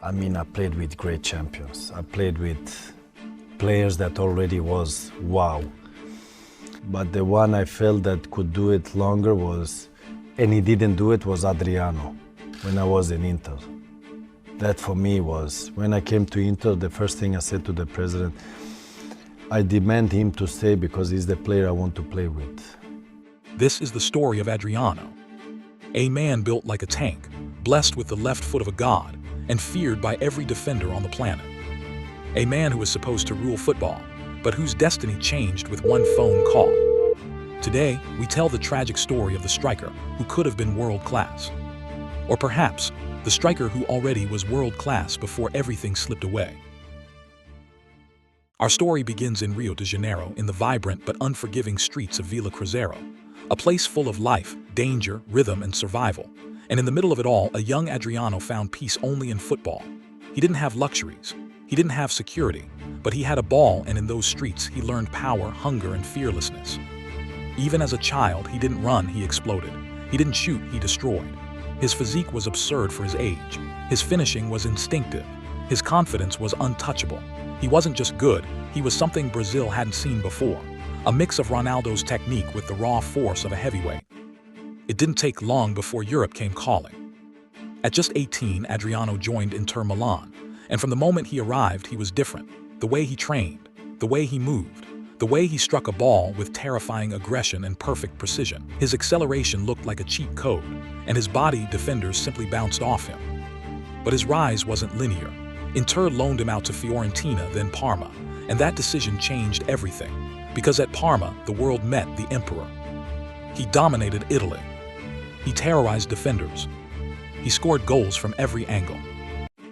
I mean, I played with great champions. I played with players that already was wow. But the one I felt that could do it longer was, and he didn't do it, was Adriano when I was in Inter. That for me was, when I came to Inter, the first thing I said to the president, I demand him to stay because he's the player I want to play with. This is the story of Adriano, a man built like a tank, blessed with the left foot of a god, and feared by every defender on the planet. A man who was supposed to rule football, but whose destiny changed with one phone call. Today, we tell the tragic story of the striker who could have been world-class. Or perhaps, the striker who already was world-class before everything slipped away. Our story begins in Rio de Janeiro in the vibrant but unforgiving streets of Vila Cruzeiro, a place full of life, danger, rhythm, and survival. And in the middle of it all, a young Adriano found peace only in football. He didn't have luxuries, he didn't have security, but he had a ball, and in those streets he learned power, hunger, and fearlessness. Even as a child, he didn't run, he exploded. He didn't shoot, he destroyed. His physique was absurd for his age. His finishing was instinctive. His confidence was untouchable. He wasn't just good, he was something Brazil hadn't seen before. A mix of Ronaldo's technique with the raw force of a heavyweight. It didn't take long before Europe came calling. At just 18, Adriano joined Inter Milan, and from the moment he arrived, he was different. The way he trained, the way he moved, the way he struck a ball with terrifying aggression and perfect precision. His acceleration looked like a cheat code, and his body defenders simply bounced off him. But his rise wasn't linear. Inter loaned him out to Fiorentina, then Parma, and that decision changed everything. Because at Parma, the world met the emperor. He dominated Italy. He terrorized defenders. He scored goals from every angle.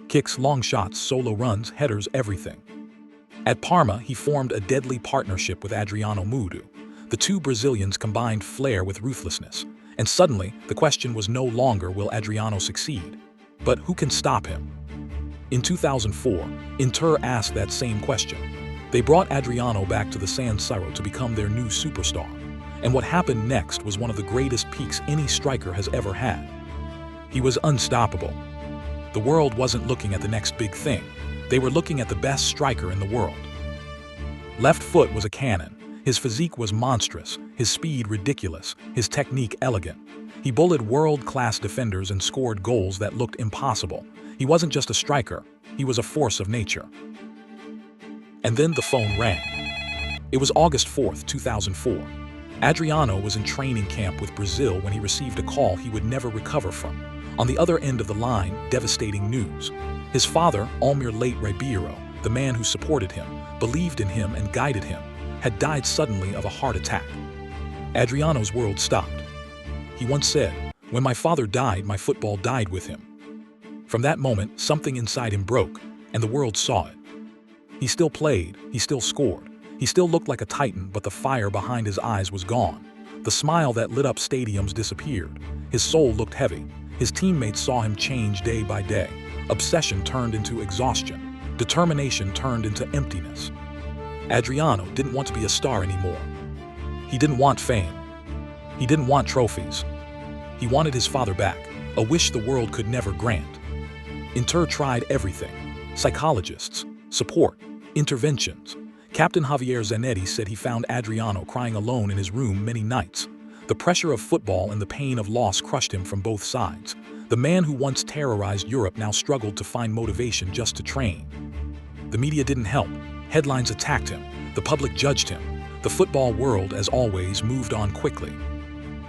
Kicks, long shots, solo runs, headers, everything. At Parma, he formed a deadly partnership with Adriano Mudu. The two Brazilians combined flair with ruthlessness. And suddenly, the question was no longer, will Adriano succeed? But who can stop him? In 2004, Inter asked that same question. They brought Adriano back to the San Siro to become their new superstar. And what happened next was one of the greatest peaks any striker has ever had. He was unstoppable. The world wasn't looking at the next big thing. They were looking at the best striker in the world. Left foot was a cannon. His physique was monstrous, his speed ridiculous, his technique elegant. He bullied world-class defenders and scored goals that looked impossible. He wasn't just a striker, he was a force of nature. And then the phone rang. It was August 4th, 2004. Adriano was in training camp with Brazil when he received a call he would never recover from. On the other end of the line, devastating news. His father, Leite Ribeiro, the man who supported him, believed in him and guided him, had died suddenly of a heart attack. Adriano's world stopped. He once said, "When my father died, my football died with him." From that moment, something inside him broke, and the world saw it. He still played, he still scored, he still looked like a titan, but the fire behind his eyes was gone. The smile that lit up stadiums disappeared. His soul looked heavy. His teammates saw him change day by day. Obsession turned into exhaustion. Determination turned into emptiness. Adriano didn't want to be a star anymore. He didn't want fame. He didn't want trophies. He wanted his father back, a wish the world could never grant. Inter tried everything: psychologists, support, interventions. Captain Javier Zanetti said he found Adriano crying alone in his room many nights. The pressure of football and the pain of loss crushed him from both sides. The man who once terrorized Europe now struggled to find motivation just to train. The media didn't help. Headlines attacked him. The public judged him. The football world, as always, moved on quickly.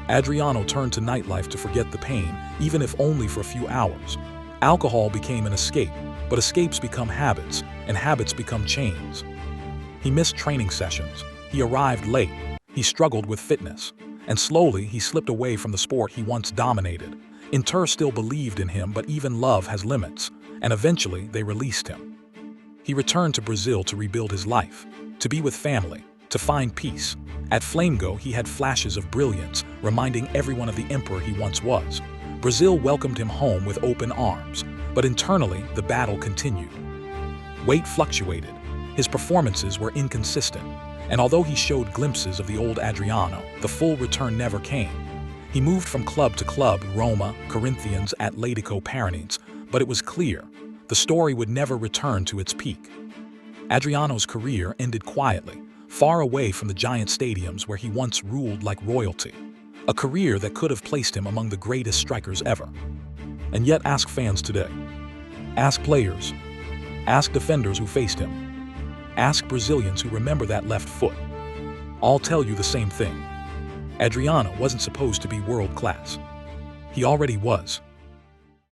Adriano turned to nightlife to forget the pain, even if only for a few hours. Alcohol became an escape, but escapes become habits, and habits become chains. He missed training sessions. He arrived late. He struggled with fitness. And slowly, he slipped away from the sport he once dominated. Inter still believed in him, but even love has limits, and eventually they released him. He returned to Brazil to rebuild his life, to be with family, to find peace. At Flamengo, he had flashes of brilliance, reminding everyone of the emperor he once was. Brazil welcomed him home with open arms, but internally, the battle continued. Weight fluctuated. His performances were inconsistent, and although he showed glimpses of the old Adriano, the full return never came. He moved from club to club, Roma, Corinthians, Atletico Paranaense, but it was clear. the story would never return to its peak. Adriano's career ended quietly, far away from the giant stadiums where he once ruled like royalty. A career that could have placed him among the greatest strikers ever. And yet ask fans today. Ask players. Ask defenders who faced him. Ask Brazilians who remember that left foot. All tell you the same thing. Adriano wasn't supposed to be world-class. He already was.